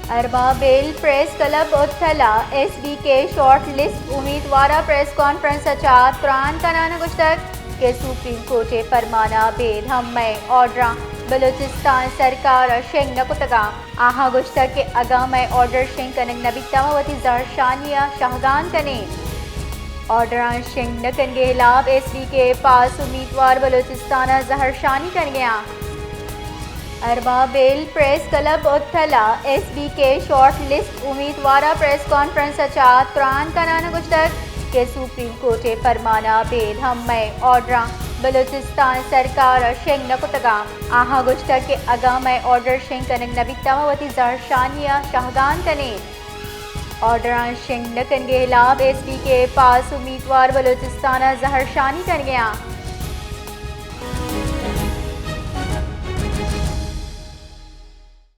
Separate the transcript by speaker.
Speaker 1: 𝗃𝗶𝗯𝗏 press club उत्थला SBK shortlist उम्मीदवार press conference अचात Quran कनाना गुश्तक के supreme कोर्टे फरमाना बेद हममें ऑर्डर बलोचिस्तान सरकार शेंग नकुतगा आहा गुश्तक के अगा में ऑर्डर शेंग कनक नबी तमावती ज़हरशानिया शाहगान कने ऑर्डर शेंग नकन के खिलाफ SBK पास उम्मीदवार बलोचिस्तान ज़हरशानी कर गया 𝗃𝗶𝗯𝗏 प्रेस क्लब उत्थला SBK शॉर्टलिस्ट उम्मीदवार प्रेस कॉन्फ्रेंस अचात कुरान कनाना गुश्तक के सुप्रीम कोर्टे फरमाना बेद हममें ऑर्डर बलोचिस्तान सरकार शेंग नकुतगा आहा गुश्तक के अगा में ऑर्डर शेंग कनक नबी तमावती ज़हरशानिया शाहगान कने ऑर्डर शेंग नकन के खिलाफ SBK पास उम्मीदवार बलोचिस्तान ज़हरशानी कर गया